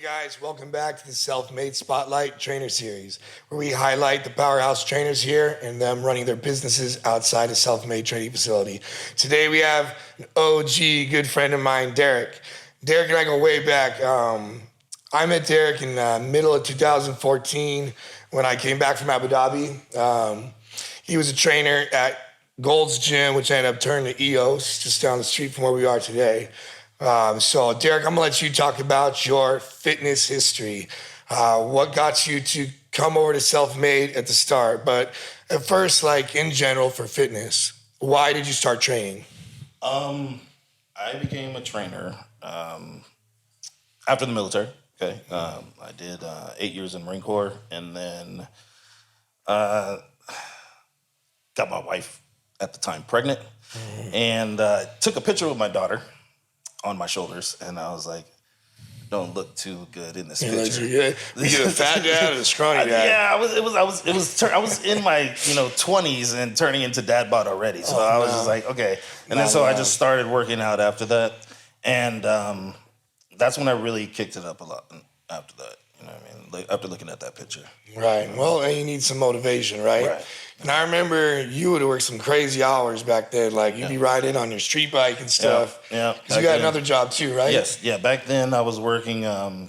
guys, welcome back to the Self-Made Spotlight Trainer Series, where we highlight the powerhouse trainers here and them running their businesses outside a self-made training facility. Today we have an OG good friend of mine, Derek. Derek and I go way back. I met Derek in the middle of 2014 when I came back from Abu Dhabi. He was a trainer at Gold's Gym, which ended up turning to EOS, just down the street from where we are today. So Derek, I'm gonna let you talk about your fitness history. What got you to come over to Self-Made at the start? But at first, like in general for fitness, why did you start training? I became a trainer after the military. Okay, I did 8 years in the Marine Corps, and then got my wife at the time pregnant, and took a picture with my daughter on my shoulders, and I was like, "Don't look too good in this picture." Were you a fat dad or a scrawny dad? Yeah, I was in my 20s and turning into dad bod already. So I was just like, okay, and then I just started working out after that, and that's when I really kicked it up a lot. After that, you know what I mean? Like, after looking at that picture. Right. Well, and you need some motivation, right? And I remember you would work some crazy hours back then. Like you'd be riding on your street bike and stuff. Yeah. Because you got another job too, right? Yes. Yeah. Back then I was working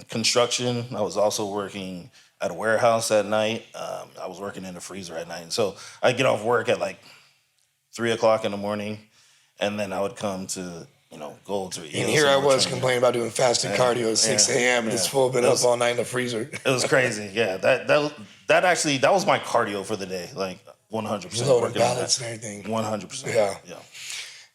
construction. I was also working at a warehouse at night. I was working in the freezer at night. And so I'd get off work at like 3 o'clock in the morning, and then I would come to Gold's or EOS. And here I was complaining about doing fasting cardio at 6 a.m. and this fool been up all night in the freezer. It was crazy. Yeah. That actually was my cardio for the day. Like 100%. Loading balance and everything. 100%.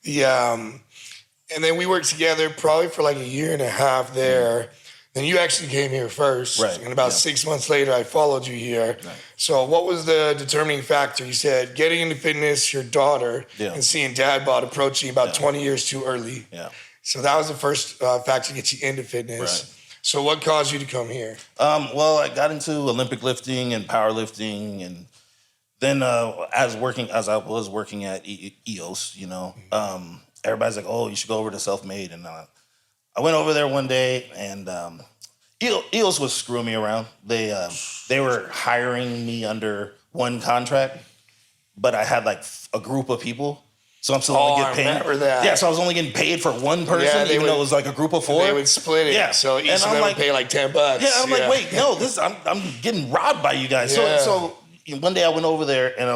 Yeah. And then we worked together probably for like a year and a half there. Then you actually came here first. Right. And about 6 months later, I followed you here. Right. So what was the determining factor? You said getting into fitness, your daughter, and seeing dad bod approaching about 20 years too early. Yeah. So that was the first factor to get you into fitness. Right. So what caused you to come here? Well, I got into Olympic lifting and powerlifting, and then as I was working at EOS, everybody's like, "Oh, you should go over to Self-Made." And I went over there one day, and EOS was screwing me around. They were hiring me under one contract, but I had like a group of people. So I'm still only getting paid. I remember that. Yeah, so I was only getting paid for one person, even though it was like a group of 4. They would split it. Yeah. So each of them would pay like $10. Yeah, I'm like, wait, no, I'm getting robbed by you guys. Yeah. So one day I went over there, and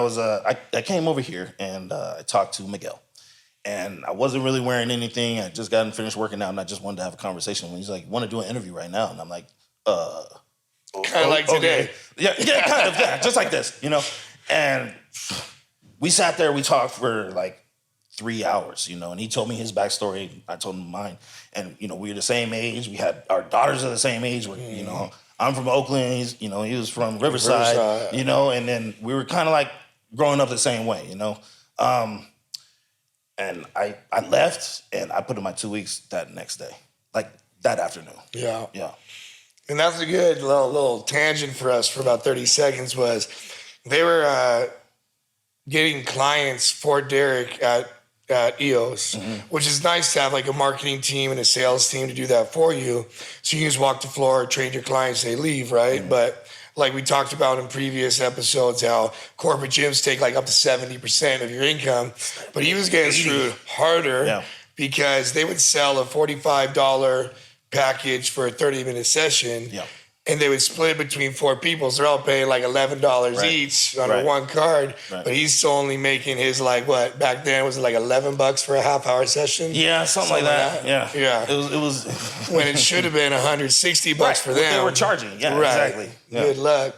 I came over here, and I talked to Miguel. And I wasn't really wearing anything. I just gotten finished working out, and I just wanted to have a conversation. He's like, "Want to do an interview right now?" And I'm like, kind of like today. Yeah, kind of, yeah, just like this, And we sat there, we talked for like 3 hours, and he told me his backstory. I told him mine. And, we were the same age. We had our daughters are the same age. I'm from Oakland. He was from Riverside, and then we were kind of like growing up the same way, And I left, and I put in my 2 weeks that next day, like that afternoon. Yeah. Yeah. And that's a good little tangent for us for about 30 seconds was they were getting clients for Derek at EOS, which is nice to have like a marketing team and a sales team to do that for you. So you can just walk the floor, train your clients, they leave, right? But like we talked about in previous episodes, how corporate gyms take like up to 70% of your income. But he was getting screwed harder because they would sell a $45 package for a 30-minute session. Yeah. And they would split it between 4 people. So they're all paying like $11 each on one card. Right. But he's still only making his like what? Back then, was it like $11 for a half-hour session? Yeah, something like that. Yeah. It was when it should have been $160 for them. They were charging. Yeah, exactly. Yeah. Good luck.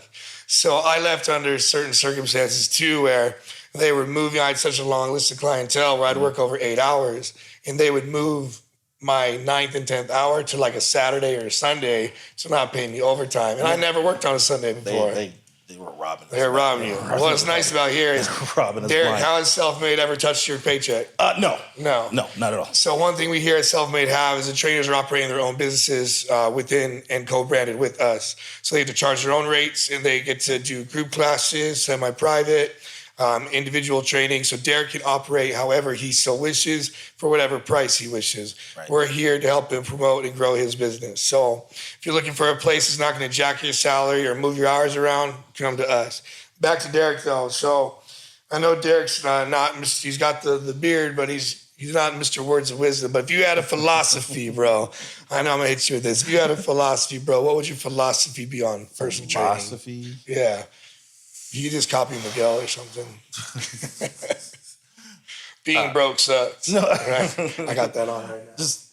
So I left under certain circumstances too, where they were moving. I had such a long list of clientele where I'd work over 8 hours, and they would move my 9th and 10th hour to like a Saturday or a Sunday to not pay me overtime. And I never worked on a Sunday before. They were robbing us. They were robbing you. What's nice about here is, Derek, how has Self-Made ever touched your paycheck? No, not at all. So one thing we here at Self-Made have is the trainers are operating their own businesses within and co-branded with us. So they have to charge their own rates, and they get to do group classes, semi-private. individual training, so Derek can operate however he so wishes for whatever price he wishes. Right. We're here to help him promote and grow his business. So if you're looking for a place that's not going to jack your salary or move your hours around, come to us. Back to Derek though. So I know Derek's not. He's got the beard, but he's not Mr. Words of Wisdom. But if you had a philosophy, bro, I know I'm gonna hit you with this. If you had a philosophy, bro, what would your philosophy be on personal training? Philosophy? Yeah. You could just copy Miguel or something. Being broke sucks. No. Right? I got that on right now. Just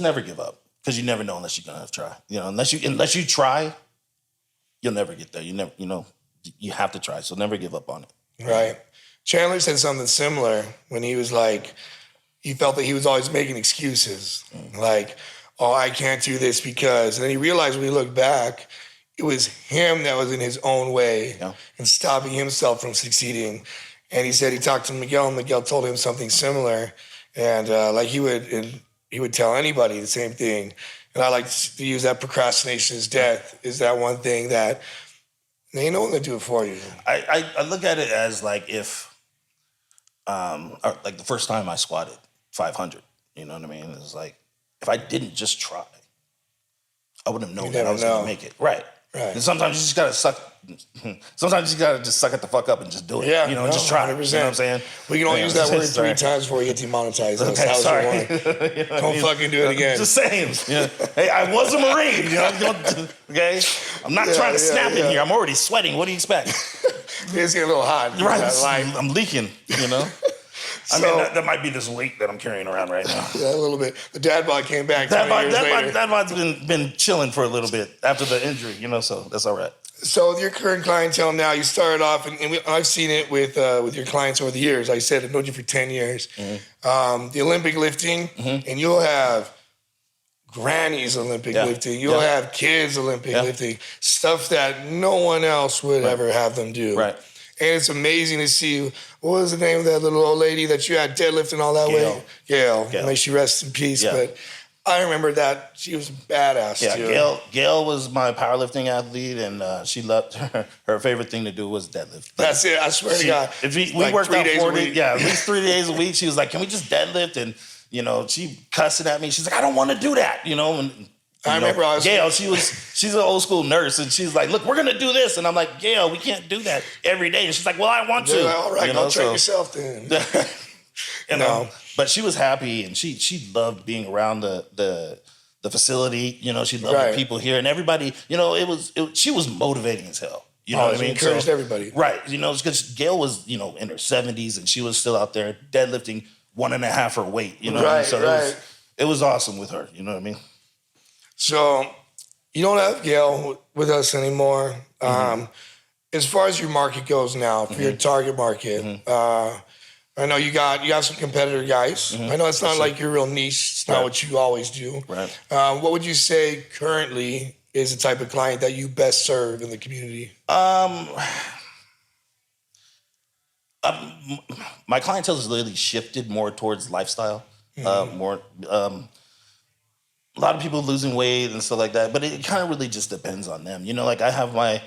never give up, because you never know unless you're gonna try. You know, unless you try, you'll never get there. You have to try. So never give up on it. Right. Chandler said something similar when he was like, he felt that he was always making excuses. Like, oh, I can't do this because, and then he realized when he looked back, it was him that was in his own way and stopping himself from succeeding. And he said he talked to Miguel, and Miguel told him something similar. And like he would tell anybody the same thing. And I like to use that procrastination is death is that one thing that they ain't no one gonna do it for you. I look at it as like if, like the first time I squatted 500, you know what I mean? It was like, if I didn't just try, I wouldn't have known that I was going to make it. Right. And sometimes you just got to sometimes you got to just suck it the fuck up and just do it. Yeah. You know, just try. 100%. You know what I'm saying? We can only use that word 3 times before we get demonetized. Okay, sorry. Don't fucking do it again. Just saying. Yeah. Hey, I was a Marine. You know, okay? I'm not trying to snap in here. I'm already sweating. What do you expect? It's getting a little hot. Right. I'm leaking, you know? I mean, that might be this weight that I'm carrying around right now. Yeah, a little bit. The dad bod came back. That bod's been chilling for a little bit after the injury, you know, so that's all right. So with your current clientele now, you started off, and I've seen it with your clients over the years. Like I said, I've known you for 10 years. Mm-hmm. The Olympic lifting, and you'll have grannies Olympic lifting. You'll have kids Olympic lifting. Stuff that no one else would ever have them do. Right. And it's amazing to see, what was the name of that little old lady that you had deadlifting all that way? Gail. May she rest in peace. Yeah. But I remember that she was badass too. Gail was my powerlifting athlete, and she loved her favorite thing to do was deadlift. That's it. I swear to God. If we worked out 4 days, at least 3 days a week. She was like, "Can we just deadlift?" And you know, she cussing at me. She's like, "I don't want to do that," you know. And I remember Gail, she's an old school nurse, and she's like, "Look, we're gonna do this," and I'm like, "Gail, we can't do that every day." And she's like, "Well, I want to." Like, all right, you know, train yourself then. You know, but she was happy, and she loved being around the facility. You know, she loved the people here, and everybody. You know, she was motivating as hell. You know what I mean? Encouraged everybody. Right. You know, because Gail was, you know, in her 70s, and she was still out there deadlifting 1.5 her weight. You know, so it was awesome with her. You know what I mean? So you don't have Gail with us anymore. As far as your market goes now, for your target market, I know you got some competitor guys. I know it's not like your real niche. It's not what you always do. Right. What would you say currently is the type of client that you best serve in the community? My clientele has literally shifted more towards lifestyle. A lot of people losing weight and stuff like that, but it kind of really just depends on them. You know, like I have my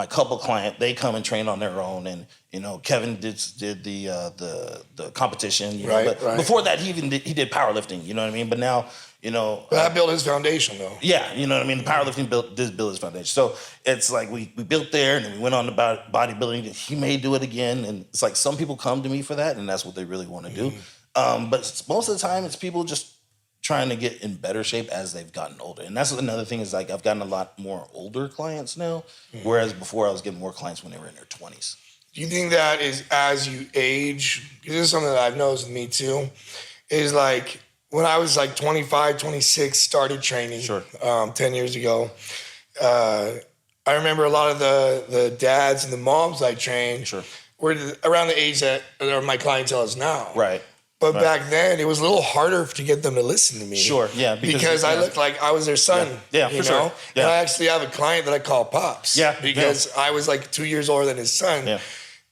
couple client, they come and train on their own, and you know, Kevin did the competition. You know, but before that, he did powerlifting. You know what I mean? But now, you know, but that built his poundation though. Yeah, you know what I mean. The powerlifting built his foundation. So it's like we built there, and then we went on to bodybuilding. He may do it again, and it's like some people come to me for that, and that's what they really want to do. But most of the time, it's people just trying to get in better shape as they've gotten older. And that's another thing is like I've gotten a lot more older clients now, whereas before I was getting more clients when they were in their 20s. Do you think that is as you age, because this is something that I've noticed with me too, is like when I was like 25, 26, started training 10 years ago, I remember a lot of the dads and the moms I trained were around the age that my clientele is now. Right. But back then, it was a little harder to get them to listen to me. Sure, yeah. Because I looked like I was their son. Yeah, you for know? sure. Yeah. And I actually have a client that I call Pops. Yeah. Because I was like 2 years older than his son. Yeah.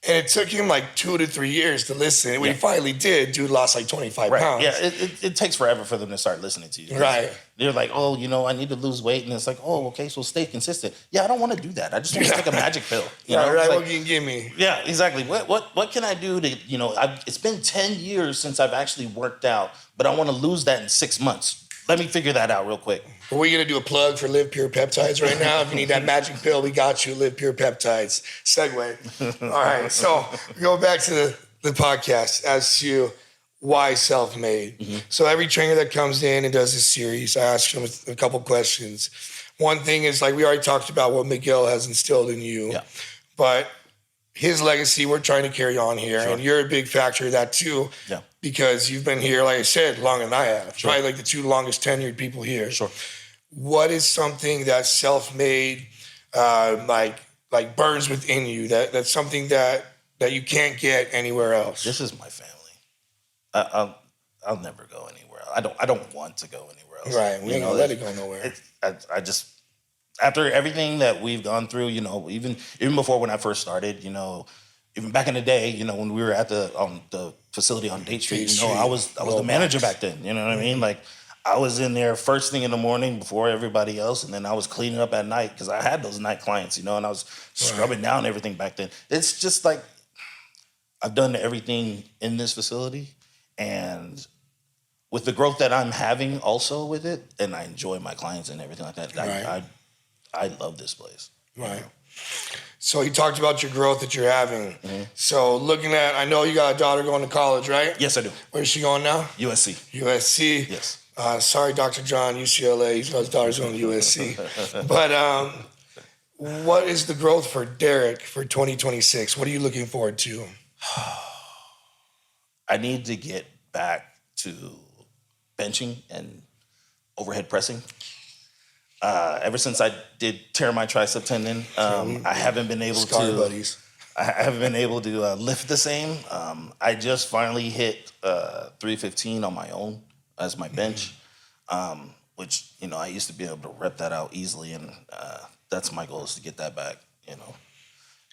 And it took him like 2 to 3 years to listen. And when he finally did, dude lost like 25 pounds. Yeah, it takes forever for them to start listening to you. Right. They're like, oh, I need to lose weight. And it's like, oh, okay, so stay consistent. Yeah, I don't want to do that. I just want to take a magic pill. You know? Right, like, what can you give me? Yeah, exactly. What can I do to, it's been 10 years since I've actually worked out, but I want to lose that in 6 months. Let me figure that out real quick. Are we going to do a plug for Live Pure Peptides right now? If you need that magic pill, we got you. Live Pure Peptides. Segue. All right. So go back to the podcast as to why self-made. Mm-hmm. So every trainer that comes in and does this series, I ask them a couple questions. One thing is, like we already talked about what Miguel has instilled in you. Yeah. But his legacy, we're trying to carry on here. Sure. And you're a big factor of that too. Yeah. Because you've been here, like I said, longer than I have. Sure. Probably like the 2 longest tenured people here. Sure. What is something that's self-made, like burns within you? That's something that you can't get anywhere else. This is my family. I'll never go anywhere else. I don't want to go anywhere else. Right. We ain't gonna let it go nowhere. I just, after everything that we've gone through, even before when I first started, even back in the day, when we were at the facility on Date Street, I was the manager back then. You know what I mean? Like, I was in there first thing in the morning before everybody else, and then I was cleaning up at night because I had those night clients, and I was scrubbing down everything back then. It's just like I've done everything in this facility, and with the growth that I'm having also with it, and I enjoy my clients and everything like that. Right. I love this place. Right. So you talked about your growth that you're having. Mm-hmm. So looking at, I know you got a daughter going to college, right? Yes, I do. Where's she going now? USC. USC. Yes. Sorry, Dr. John, UCLA. His daughter's going to USC. But what is the growth for Derek for 2026? What are you looking forward to? I need to get back to benching and overhead pressing. Ever since I did tear my tricep tendon, I haven't been able buddies. I haven't been able to lift the same. I just finally hit 315 on my own as my bench, which I used to be able to rep that out easily, and that's my goal, is to get that back.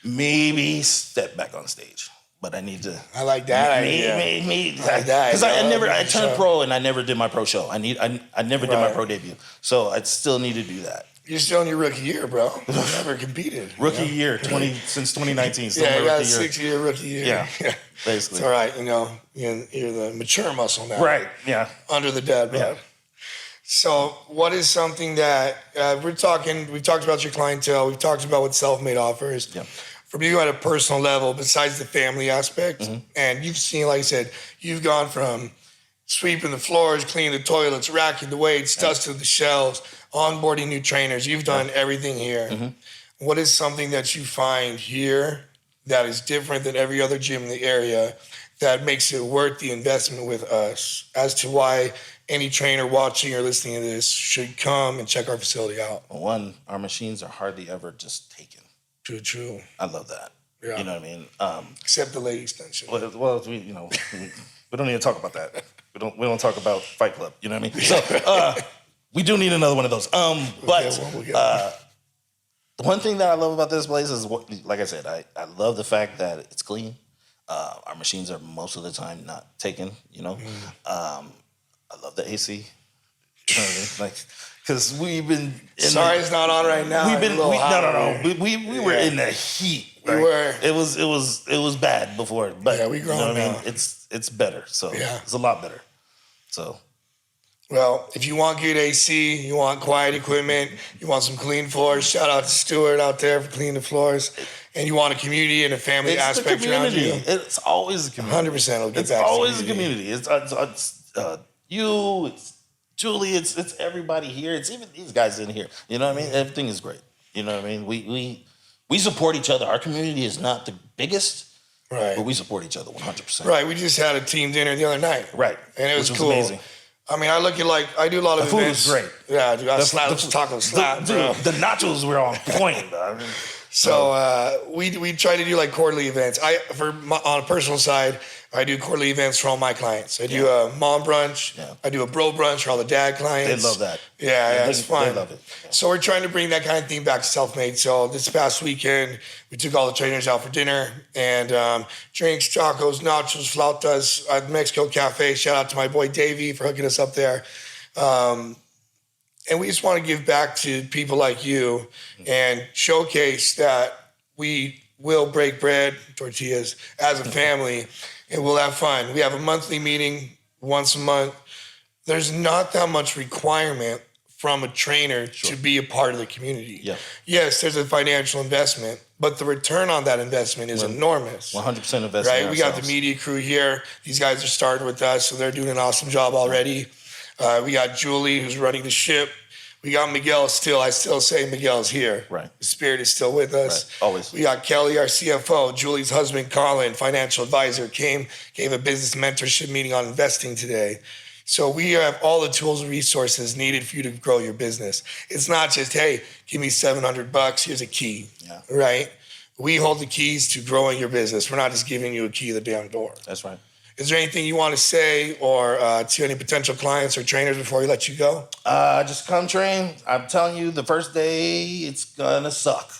Maybe step back on stage. But I need to. I like that idea. Because I turned pro and I never did my pro show. I never did my pro debut, so I still need to do that. You're still in your rookie year, bro. You never competed. Rookie year, since 2019. Still you got a 6-year rookie year. Yeah, basically. It's all right. You're the mature muscle now. Right. Yeah. Under the dad bod. Yeah. So, what is something that we've talked about your clientele. We've talked about what self-made offers. Yeah. From you at a personal level, besides the family aspect, and you've seen, like I said, you've gone from sweeping the floors, cleaning the toilets, racking the weights, dusting the shelves, onboarding new trainers. You've done everything here. Mm-hmm. What is something that you find here that is different than every other gym in the area that makes it worth the investment with us, as to why any trainer watching or listening to this should come and check our facility out? One, our machines are hardly ever just taken. True. I love that. Yeah. You know what I mean? Except the leg extension. Well, we don't need to talk about that. We don't talk about Fight Club. You know what I mean? So we do need another one of those. The one thing that I love about this place is, like I said, I love the fact that it's clean. Our machines are most of the time not taken. I love the AC. You know what I mean? Like, because we've been. Sorry, it's not on right now. No. We were in the heat. Right? We were. It was bad before, but we growing now. I mean? It's better. So it's a lot better. So. Well, if you want good AC, you want quiet equipment, you want some clean floors, shout out to Stuart out there for cleaning the floors, and you want a community and a family aspect around you. It's always a community. 100% it'll get it's back always to a community. It's you, it's Julie, it's everybody here. It's even these guys in here. You know what I mean? Everything is great. You know what I mean? We support each other. Our community is not the biggest, right? But we support each other 100%. Right. We just had a team dinner the other night. Right. And it was cool. Amazing. I mean, I look at I do a lot of the events. food was great. Yeah, dude, taco slap, bro. The nachos were on point. I mean, So we try to do like quarterly events. On a personal side, I do quarterly events for all my clients. I do a mom brunch. Yeah. I do a bro brunch for all the dad clients. They love that. Yeah, it's fun. They love it. Yeah. So we're trying to bring that kind of thing back to self-made. So this past weekend, we took all the trainers out for dinner and drinks, tacos, nachos, flautas at Mexico Cafe. Shout out to my boy Davey for hooking us up there. And we just want to give back to people like you and showcase that we will break bread, tortillas, as a family, and we'll have fun. We have a monthly meeting once a month. There's not that much requirement from a trainer to be a part of the community. Yeah. Yes, there's a financial investment, but the return on that investment is enormous. 100% investment. Right? We got the media crew here. These guys are starting with us, so they're doing an awesome job already. We got Julie, who's running the ship. We got Miguel still. I still say Miguel's here. Right. The spirit is still with us. Right. Always. We got Kelly, our CFO. Julie's husband, Colin, financial advisor, gave a business mentorship meeting on investing today. So we have all the tools and resources needed for you to grow your business. It's not just, hey, give me $700. Here's a key. Yeah. Right? We hold the keys to growing your business. We're not just giving you a key to the damn door. That's right. Is there anything you want to say or to any potential clients or trainers before we let you go? Just come train. I'm telling you, the first day, it's going to suck.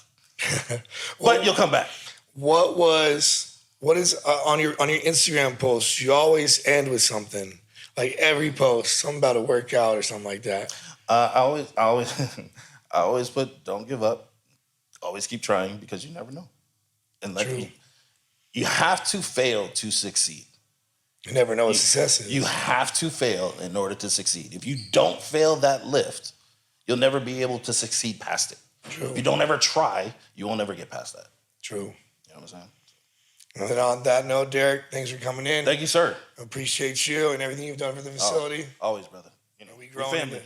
But you'll come back. What is on your Instagram posts? You always end with something. Like every post, something about a workout or something like that. I always put, don't give up. Always keep trying because you never know. And you have to fail to succeed. You never know what success is. You have to fail in order to succeed. If you don't fail that lift, you'll never be able to succeed past it. True. If you don't ever try, you won't ever get past that. True. You know what I'm saying? And then on that note, Derek, thanks for coming in. Thank you, sir. I appreciate you and everything you've done for the facility. Always, brother. You know, We grow family.